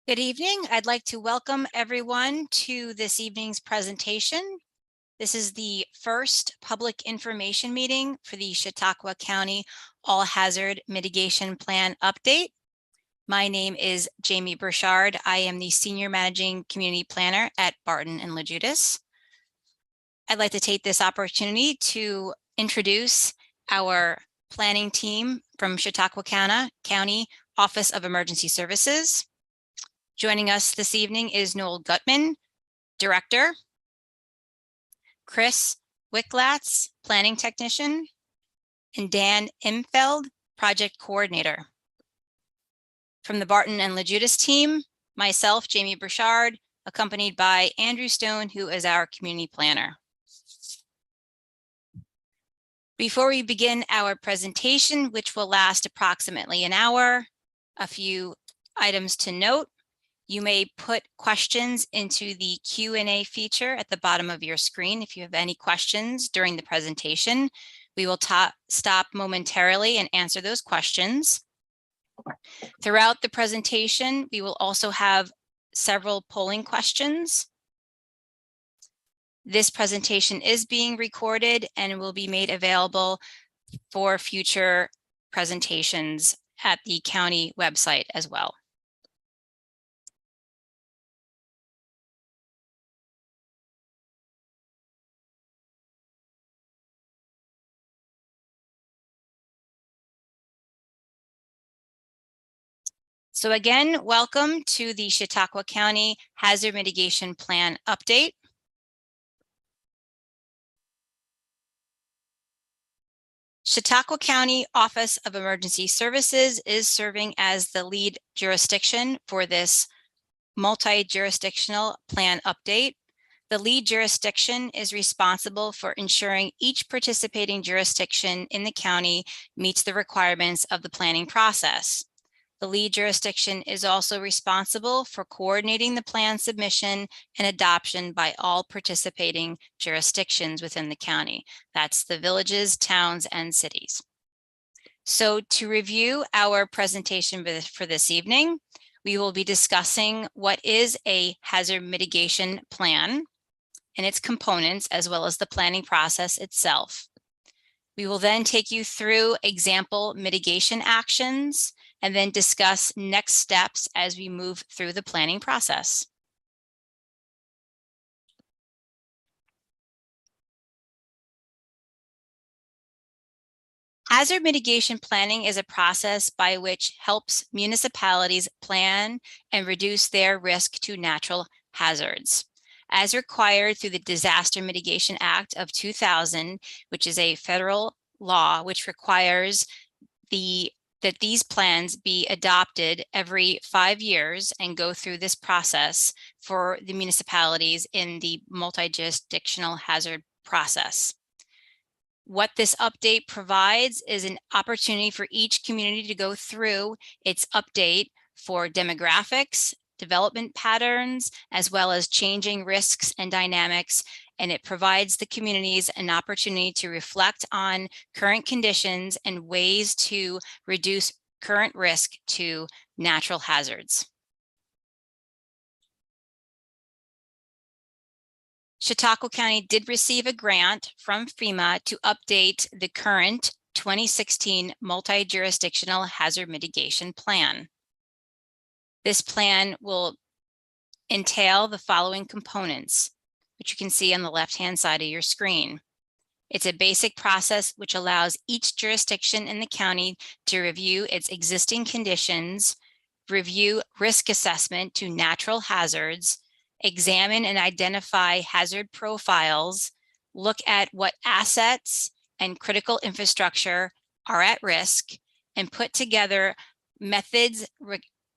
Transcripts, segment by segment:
Good evening. I'd like to welcome everyone to this evening's presentation. This is the first public information meeting for the Chautauqua County All Hazard Mitigation Plan update. My name is Jamie Burchard. I am the Senior Managing Community Planner at Barton and LaJudas. I'd like to take this opportunity to introduce our planning team from Chautauqua County Office of Emergency Services. Joining us this evening is Noel Gutman, Director, Chris Wicklatz, Planning Technician, and Dan Imfeld, Project Coordinator. From the Barton and LaJudas team, myself, Jamie Burchard, accompanied by Andrew Stone, who is our Community Planner. Before we begin our presentation, which will last approximately an hour, a few items to note. You may put questions into the Q&A feature at the bottom of your screen. If you have any questions during the presentation, we will stop momentarily and answer those questions. Throughout the presentation, we will also have several polling questions. This presentation is being recorded and will be made available for future presentations at the county website as well. So again, welcome to the Chautauqua County Hazard Mitigation Plan update. Chautauqua County Office of Emergency Services is serving as the lead jurisdiction for this multi-jurisdictional plan update. The lead jurisdiction is responsible for ensuring each participating jurisdiction in the county meets the requirements of the planning process. The lead jurisdiction is also responsible for coordinating the plan submission and adoption by all participating jurisdictions within the county. That's the villages, towns, and cities. So to review our presentation for this evening, we will be discussing what is a hazard mitigation plan and its components, as well as the planning process itself. We will then take you through example mitigation actions and then discuss next steps as we move through the planning process. Hazard mitigation planning is a process by which helps municipalities plan and reduce their risk to natural hazards. As required through the Disaster Mitigation Act of 2000, which is a federal law which requires that these plans be adopted every 5 years and go through this process for the municipalities in the multi-jurisdictional hazard process. What this update provides is an opportunity for each community to go through its update for demographics, development patterns, as well as changing risks and dynamics. And it provides the communities an opportunity to reflect on current conditions and ways to reduce current risk to natural hazards. Chautauqua County did receive a grant from FEMA to update the current 2016 multi-jurisdictional hazard mitigation plan. This plan will entail the following components, which you can see on the left-hand side of your screen. It's a basic process which allows each jurisdiction in the county to review its existing conditions, review risk assessment to natural hazards, examine and identify hazard profiles, look at what assets and critical infrastructure are at risk, and put together methods,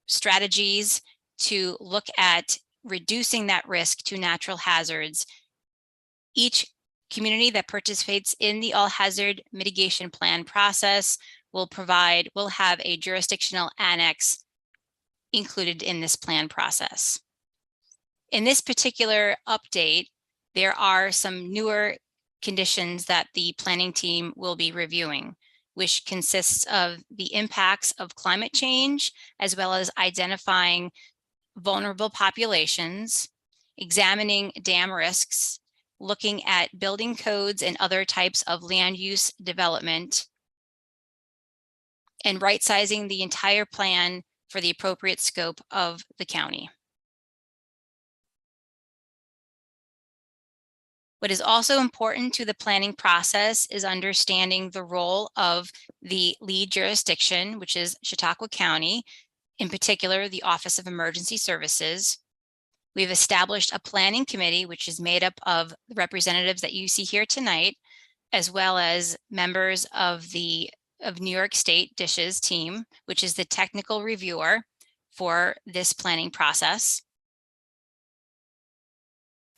strategies to look at reducing that risk to natural hazards. Each community that participates in the all hazard mitigation plan process will have a jurisdictional annex included in this plan process. In this particular update, there are some newer conditions that the planning team will be reviewing, which consists of the impacts of climate change, as well as identifying vulnerable populations, examining dam risks, looking at building codes and other types of land use development, and right-sizing the entire plan for the appropriate scope of the county. What is also important to the planning process is understanding the role of the lead jurisdiction, which is Chautauqua County, in particular, the Office of Emergency Services. We've established a planning committee, which is made up of the representatives that you see here tonight, as well as members of the New York State DISH's team, which is the technical reviewer for this planning process.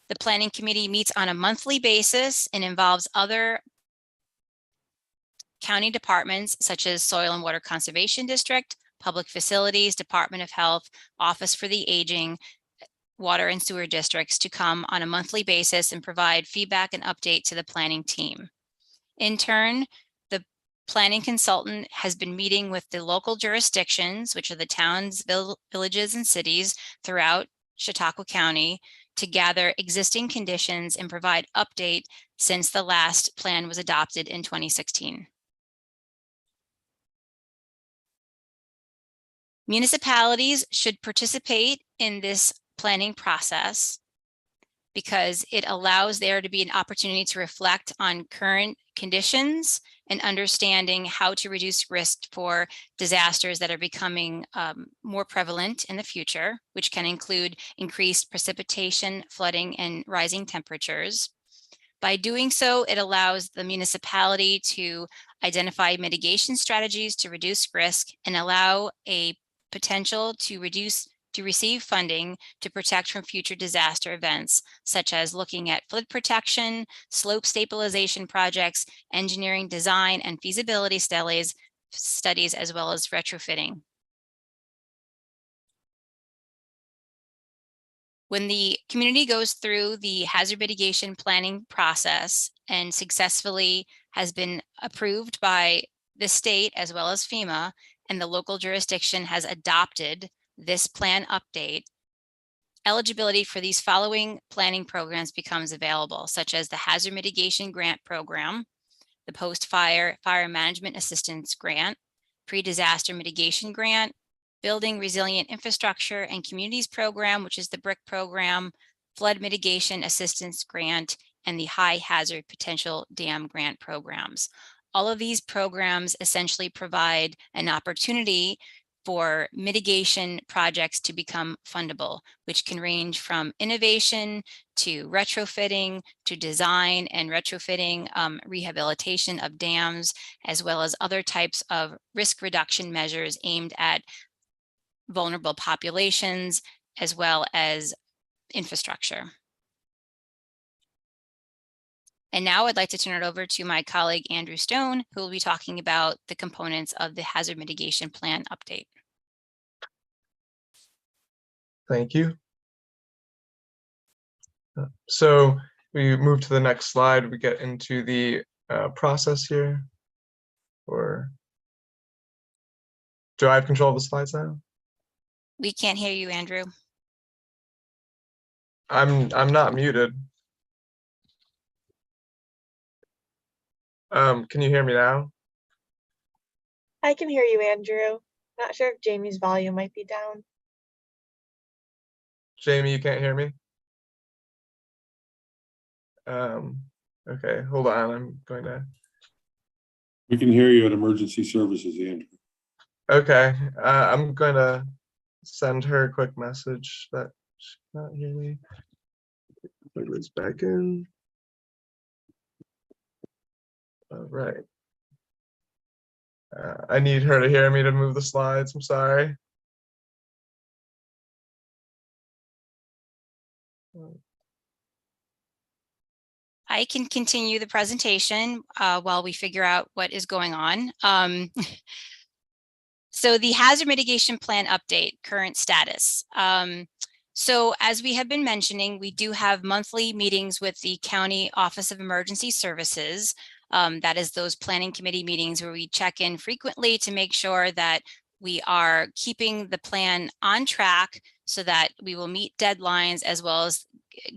The planning committee meets on a monthly basis and involves other county departments such as Soil and Water Conservation District, Public Facilities, Department of Health, Office for the Aging, Water and Sewer districts to come on a monthly basis and provide feedback and update to the planning team. In turn, the planning consultant has been meeting with the local jurisdictions, which are the towns, villages, and cities throughout Chautauqua County, to gather existing conditions and provide update since the last plan was adopted in 2016. Municipalities should participate in this planning process because it allows there to be an opportunity to reflect on current conditions and understanding how to reduce risk for disasters that are becoming more prevalent in the future, which can include increased precipitation, flooding, and rising temperatures. By doing so, it allows the municipality to identify mitigation strategies to reduce risk and allow a potential to receive funding to protect from future disaster events, such as looking at flood protection, slope stabilization projects, engineering design and feasibility studies, as well as retrofitting. When the community goes through the hazard mitigation planning process and successfully has been approved by the state as well as FEMA, and the local jurisdiction has adopted this plan update, eligibility for these following planning programs becomes available, such as the Hazard Mitigation Grant Program, the Post-Fire Fire Management Assistance Grant, Pre-Disaster Mitigation Grant, Building Resilient Infrastructure and Communities Program, which is the BRIC program, Flood Mitigation Assistance Grant, and the High Hazard Potential Dam Grant programs. All of these programs essentially provide an opportunity for mitigation projects to become fundable, which can range from innovation to retrofitting to design and retrofitting, rehabilitation of dams, as well as other types of risk reduction measures aimed at vulnerable populations, as well as infrastructure. And now I'd like to turn it over to my colleague, Andrew Stone, who will be talking about the components of the Hazard Mitigation Plan update. Thank you. So we move to the next slide. We get into the process here. Or do I have control of the slides now? We can't hear you, Andrew. I'm not muted. Can you hear me now? I can hear you, Andrew. Not sure if Jamie's volume might be down. Jamie, you can't hear me? Okay, hold on. I'm going to. We can hear you at Emergency Services, Andrew. Okay, I'm going to send her a quick message that she cannot hear me. Plug this back in. All right. I need her to hear me to move the slides. I'm sorry. I can continue the presentation while we figure out what is going on. So the Hazard Mitigation Plan update, current status. So as we have been mentioning, we do have monthly meetings with the County Office of Emergency Services. That is those planning committee meetings where we check in frequently to make sure that we are keeping the plan on track so that we will meet deadlines as well as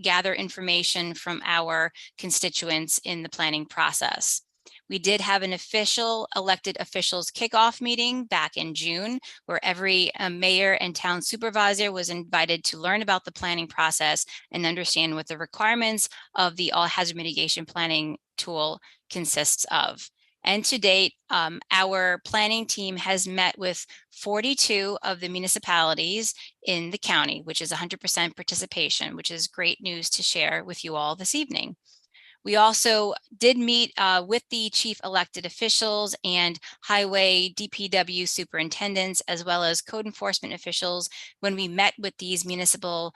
gather information from our constituents in the planning process. We did have an official elected officials kickoff meeting back in June, where every mayor and town supervisor was invited to learn about the planning process and understand what the requirements of the all hazard mitigation planning tool consists of. And to date, our planning team has met with 42 of the municipalities in the county, which is 100% participation, which is great news to share with you all this evening. We also did meet with the chief elected officials and highway DPW superintendents, as well as code enforcement officials when we met with these municipalities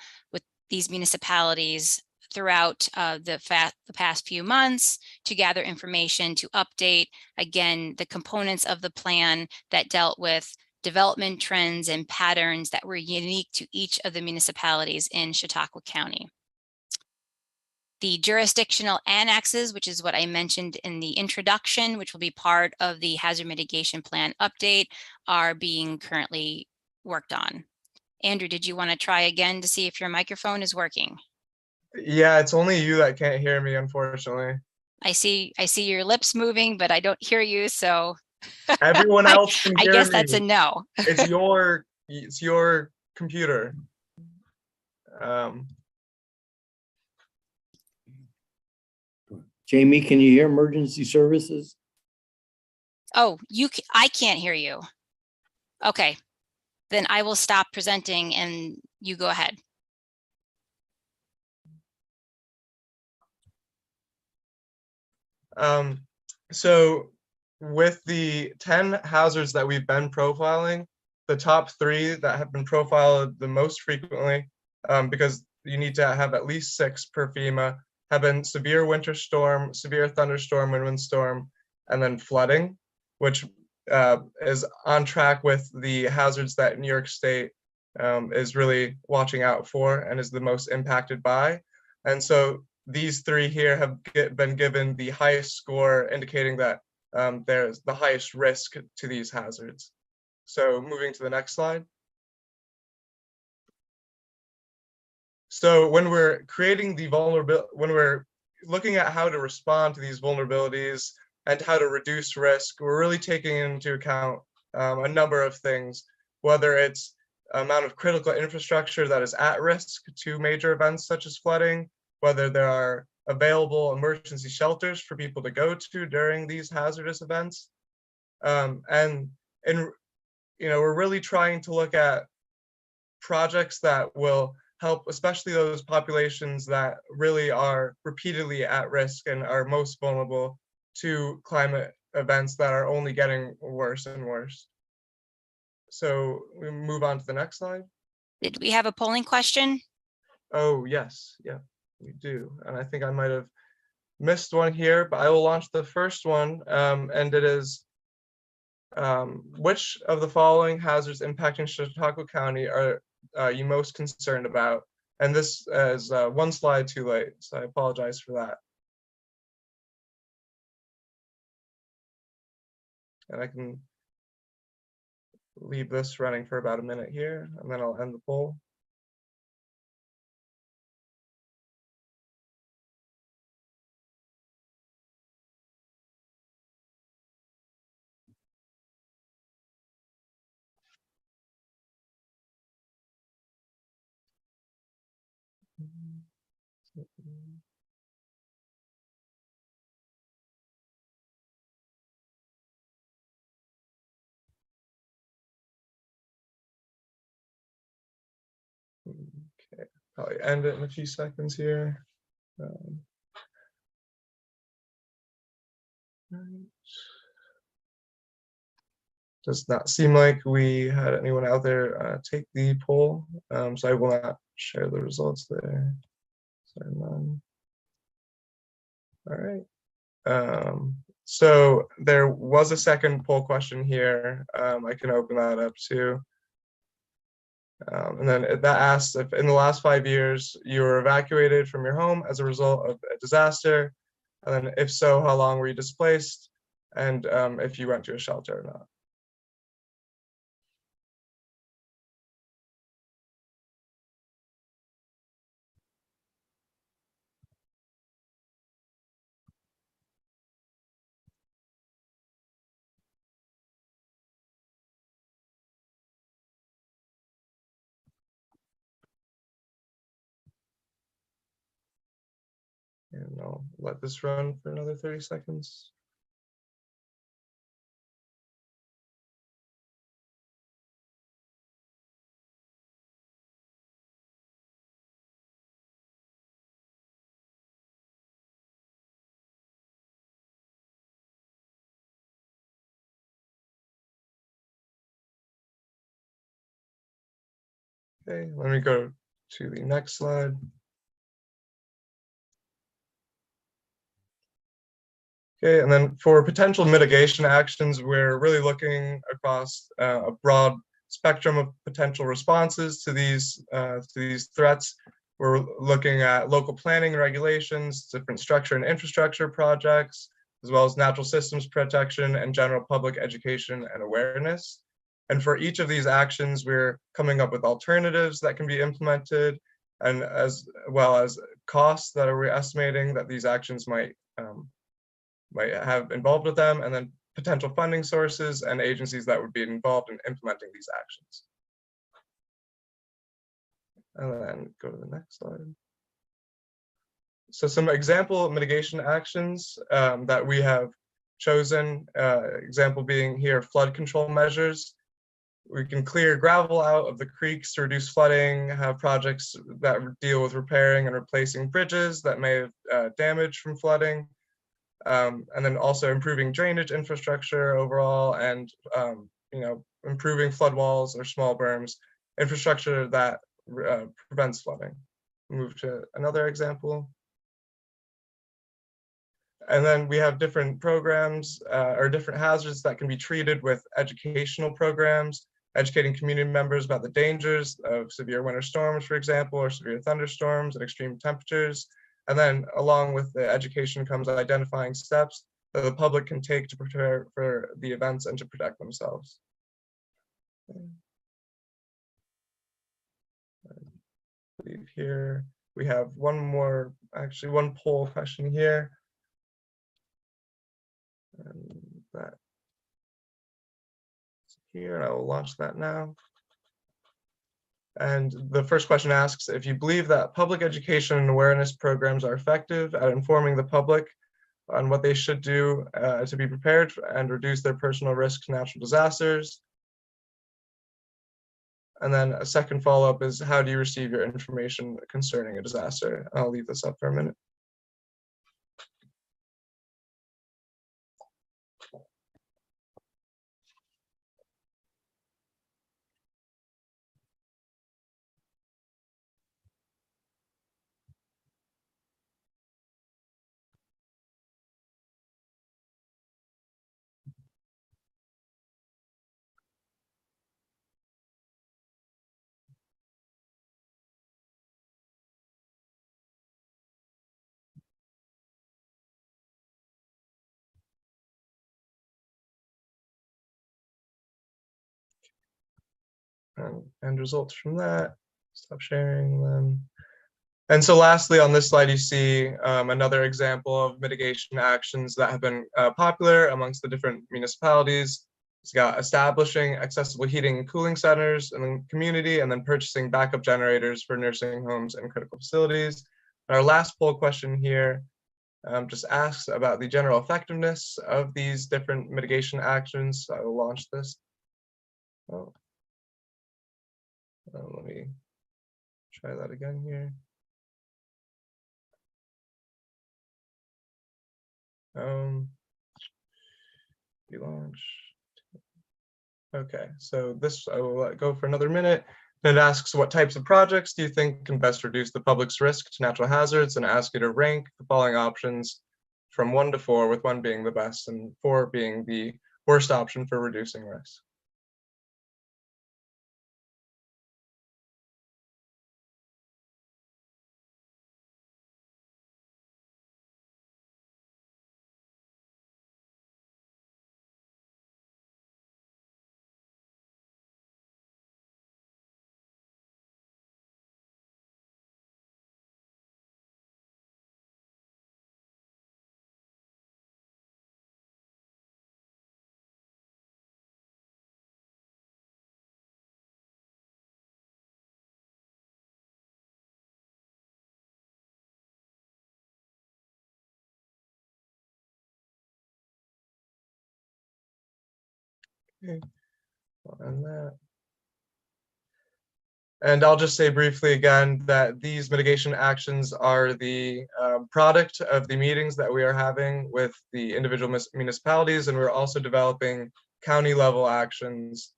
throughout the past few months to gather information to update, again, the components of the plan that dealt with development trends and patterns that were unique to each of the municipalities in Chautauqua County. The jurisdictional annexes, which is what I mentioned in the introduction, which will be part of the hazard mitigation plan update, are being currently worked on. Andrew, did you want to try again to see if your microphone is working? Yeah, it's only you that can't hear me, unfortunately. I see your lips moving, but I don't hear you, so Everyone else can I hear guess me. that's a no. It's your computer. Jamie, can you hear emergency services? Oh, I can't hear you. Okay, then I will stop presenting and you go ahead. So with the 10 hazards that we've been profiling, the top 3 that have been profiled the most frequently, because you need to have at least 6 per FEMA, have been severe winter storm, severe thunderstorm and windstorm, and then flooding, which is on track with the hazards that New York State is really watching out for and is the most impacted by. And so these 3 here have been given the highest score, indicating that there's the highest risk to these hazards. So moving to the next slide. So when we're creating the vulnerability, when we're looking at how to respond to these vulnerabilities and how to reduce risk, we're really taking into account a number of things, whether it's amount of critical infrastructure that is at risk to major events such as flooding, whether there are available emergency shelters for people to go to during these hazardous events. We're really trying to look at projects that will help, especially those populations that really are repeatedly at risk and are most vulnerable to climate events that are only getting worse and worse. So we move on to the next slide. Did we have a polling question? Oh, yes. Yeah, we do. And I think I might have missed one here, but I will launch the first one. And it is, which of the following hazards impacting Chautauqua County are you most concerned about? And this is 1 slide too late, so I apologize for that. And I can leave this running for about a minute here, and then I'll end the poll. Okay, probably end it in a few seconds here. Does not seem like we had anyone out there take the poll, so I will not share the results there. Sorry, none. All right. So there was a second poll question here. I can open that up too. And then that asks if in the last 5 years you were evacuated from your home as a result of a disaster, and then if so, how long were you displaced, and if you went to a shelter or not. I'll let this run for another 30 seconds. Okay, let me go to the next slide. Okay, and then for potential mitigation actions, we're really looking across a broad spectrum of potential responses to these threats. We're looking at local planning and regulations, different structure and infrastructure projects, as well as natural systems protection and general public education and awareness. And for each of these actions, we're coming up with alternatives that can be implemented, and as well as costs that we're estimating that these actions might have involved with them, and then potential funding sources and agencies that would be involved in implementing these actions. And then go to the next slide. So some example mitigation actions that we have chosen, example being here, flood control measures. We can clear gravel out of the creeks to reduce flooding, have projects that deal with repairing and replacing bridges that may have damaged from flooding. And then also improving drainage infrastructure overall, and improving flood walls or small berms, infrastructure that prevents flooding. Move to another example. And then we have different programs or different hazards that can be treated with educational programs, educating community members about the dangers of severe winter storms, for example, or severe thunderstorms and extreme temperatures. And then along with the education comes identifying steps that the public can take to prepare for the events and to protect themselves. I believe here we have one more, actually one poll question here. And that here, I will launch that now. And the first question asks, if you believe that public education and awareness programs are effective at informing the public on what they should do to be prepared and reduce their personal risk to natural disasters. And then a second follow-up is, how do you receive your information concerning a disaster? I'll leave this up for a minute. And results from that. Stop sharing them. And so lastly, on this slide, you see another example of mitigation actions that have been popular amongst the different municipalities. It's got establishing accessible heating and cooling centers in the community, and then purchasing backup generators for nursing homes and critical facilities. And our last poll question here just asks about the general effectiveness of these different mitigation actions. So I will launch this. Oh. Let me try that again here. Relaunch. Okay, so this I will let go for another minute. And it asks, what types of projects do you think can best reduce the public's risk to natural hazards, and ask you to rank the following options from 1 to 4, with 1 being the best and 4 being the worst option for reducing risk. Okay. And that. And I'll just say briefly again that these mitigation actions are the product of the meetings that we are having with the individual municipalities, and we're also developing county level actions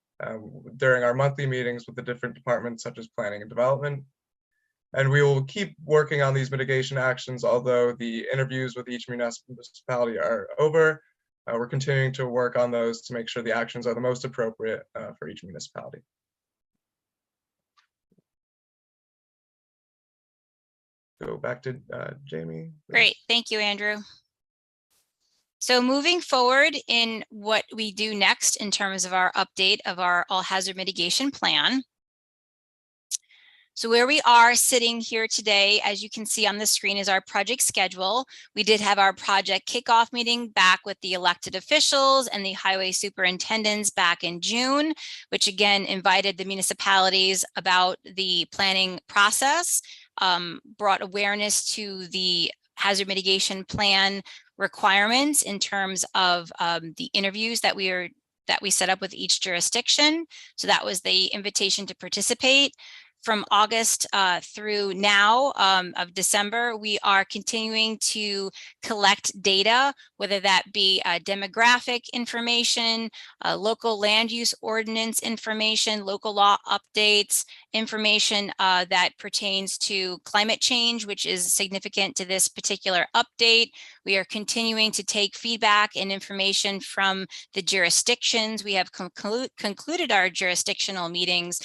during our monthly meetings with the different departments such as planning and development. And we will keep working on these mitigation actions, although the interviews with each municipality are over. We're continuing to work on those to make sure the actions are the most appropriate for each municipality. Go back to Jamie. Great, thank you, Andrew. So moving forward in what we do next in terms of our update of our all hazard mitigation plan. So where we are sitting here today, as you can see on the screen, is our project schedule. We did have our project kickoff meeting back with the elected officials and the highway superintendents back in June, which again invited the municipalities about the planning process, brought awareness to the hazard mitigation plan requirements in terms of the interviews that we set up with each jurisdiction. So that was the invitation to participate. From August through now of December, we are continuing to collect data, whether that be demographic information, local land use ordinance information, local law updates, information that pertains to climate change, which is significant to this particular update. We are continuing to take feedback and information from the jurisdictions. We have concluded our jurisdictional meetings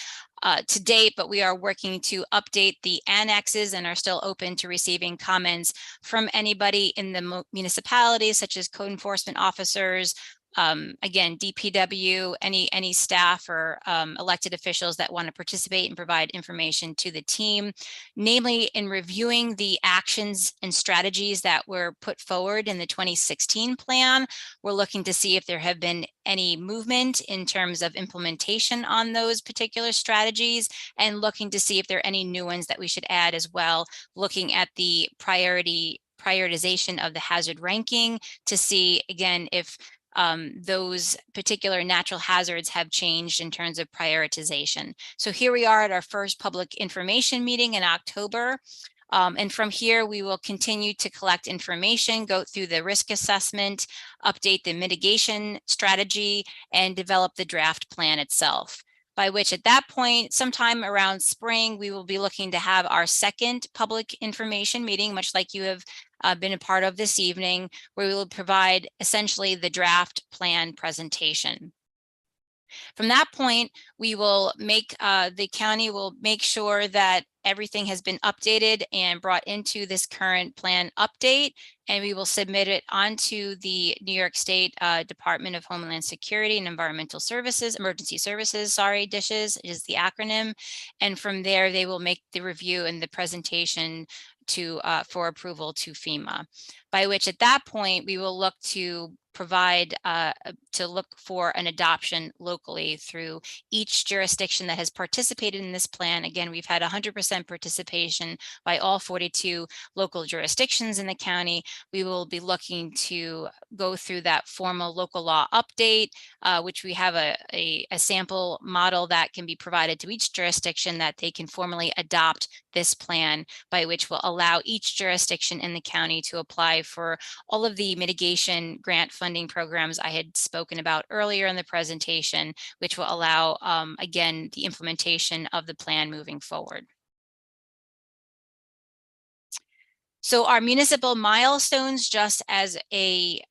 to date, but we are working to update the annexes and are still open to receiving comments from anybody in the municipalities, such as code enforcement officers, again, DPW, any staff or elected officials that want to participate and provide information to the team, namely in reviewing the actions and strategies that were put forward in the 2016 plan. We're looking to see if there have been any movement in terms of implementation on those particular strategies, and looking to see if there are any new ones that we should add as well, looking at the prioritization of the hazard ranking to see again if those particular natural hazards have changed in terms of prioritization. So here we are at our first public information meeting in October. And from here, we will continue to collect information, go through the risk assessment, update the mitigation strategy, and develop the draft plan itself. By which at that point, sometime around spring, we will be looking to have our second public information meeting, much like you have been a part of this evening, where we will provide essentially the draft plan presentation. From that point, we will make, the county will make sure that everything has been updated and brought into this current plan update, and we will submit it onto the New York State Department of Homeland Security and Environmental Services, Emergency Services, sorry, DISHES is the acronym. And from there, they will make the review and the presentation to for approval to FEMA, by which at that point, we will look to provide to look for an adoption locally through each jurisdiction that has participated in this plan. Again, we've had 100% participation by all 42 local jurisdictions in the county. We will be looking to go through that formal local law update, which we have a sample model that can be provided to each jurisdiction that they can formally adopt this plan, by which will allow each jurisdiction in the county to apply for all of the mitigation grant funding programs I had spoken about earlier in the presentation, which will allow, again, the implementation of the plan moving forward. So our municipal milestones, just as a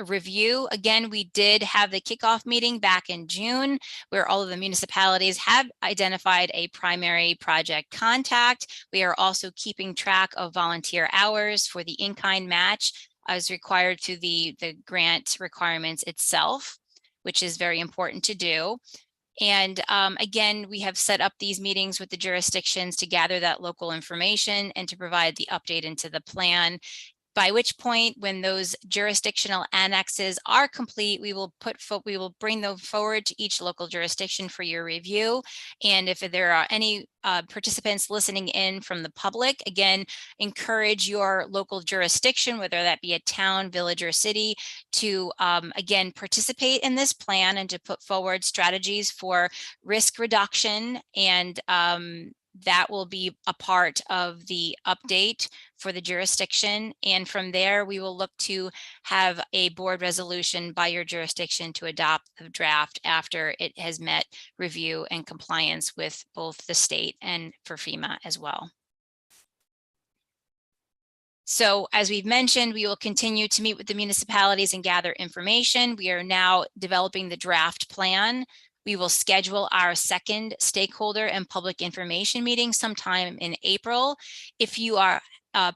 review, again, we did have the kickoff meeting back in June, where all of the municipalities have identified a primary project contact. We are also keeping track of volunteer hours for the in-kind match as required to the grant requirements itself, which is very important to do. And again, we have set up these meetings with the jurisdictions to gather that local information and to provide the update into the plan. by which point, when those jurisdictional annexes are complete, we will bring them forward to each local jurisdiction for your review. And if there are any participants listening in from the public, again, encourage your local jurisdiction, whether that be a town, village, or city, to again participate in this plan and to put forward strategies for risk reduction, and that will be a part of the update for the jurisdiction. And from there, we will look to have a board resolution by your jurisdiction to adopt the draft after it has met review and compliance with both the state and for FEMA as well. So as we've mentioned, we will continue to meet with the municipalities and gather information. We are now developing the draft plan. We will schedule our second stakeholder and public information meeting sometime in April. If you are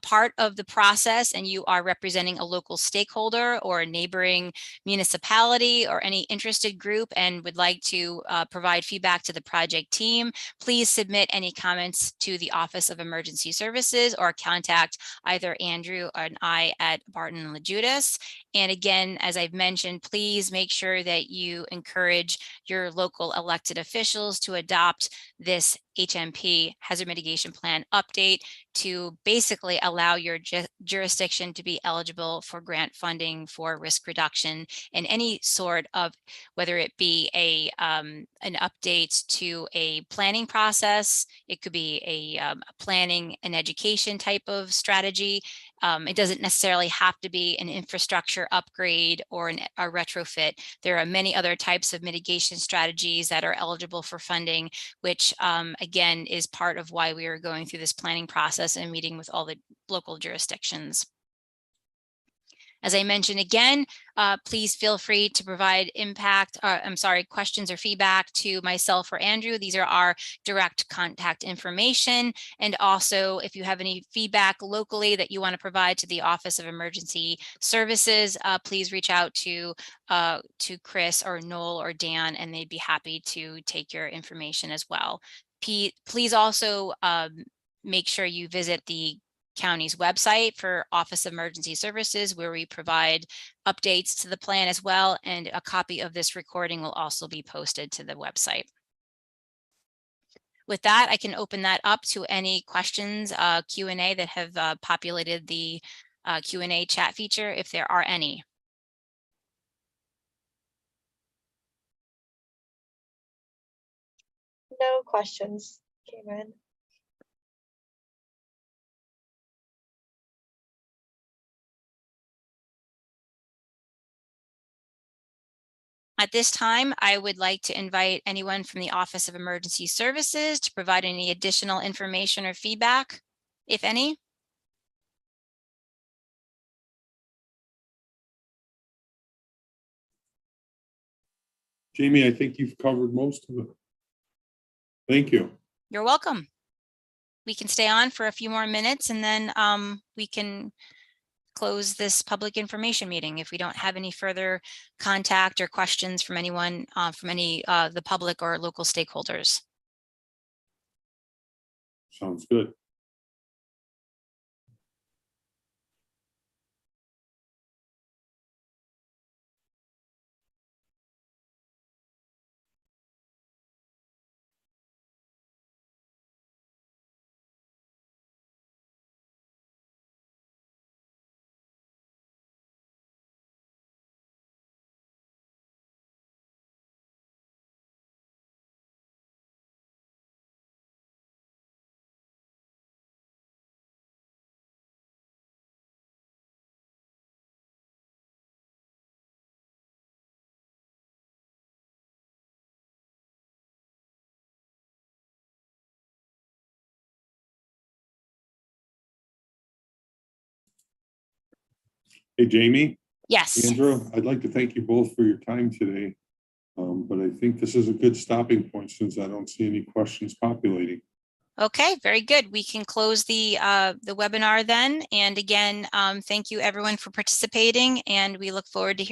part of the process and you are representing a local stakeholder or a neighboring municipality or any interested group and would like to provide feedback to the project team, please submit any comments to the Office of Emergency Services or contact either Andrew or I at Barton and LaJudas. And again, as I've mentioned, please make sure that you encourage your local elected officials to adopt this HMP hazard mitigation plan update to basically allow your jurisdiction to be eligible for grant funding for risk reduction in any sort of, whether it be an update to a planning process, it could be a planning and education type of strategy. It doesn't necessarily have to be an infrastructure upgrade or a retrofit. There are many other types of mitigation strategies that are eligible for funding, which again is part of why we are going through this planning process and meeting with all the local jurisdictions. As I mentioned again, please feel free to provide questions or feedback to myself or Andrew. These are our direct contact information. And also, if you have any feedback locally that you want to provide to the Office of Emergency Services, please reach out to Chris or Noel or Dan, and they'd be happy to take your information as well. Please also make sure you visit the county's website for Office of Emergency Services, where we provide updates to the plan as well, and a copy of this recording will also be posted to the website. With that, I can open that up to any questions, Q&A that have populated the Q&A chat feature, if there are any. No questions came in. At this time, I would like to invite anyone from the Office of Emergency Services to provide any additional information or feedback, if any. Jamie, I think you've covered most of it. Thank you. You're welcome. We can stay on for a few more minutes and then we can close this public information meeting if we don't have any further contact or questions from anyone from any the public or local stakeholders. Sounds good. Hey, Jamie, Yes. Andrew, I'd like to thank you both for your time today. But I think this is a good stopping point since I don't see any questions populating. Okay, very good. We can close the webinar then. And again, thank you everyone for participating, and we look forward to hearing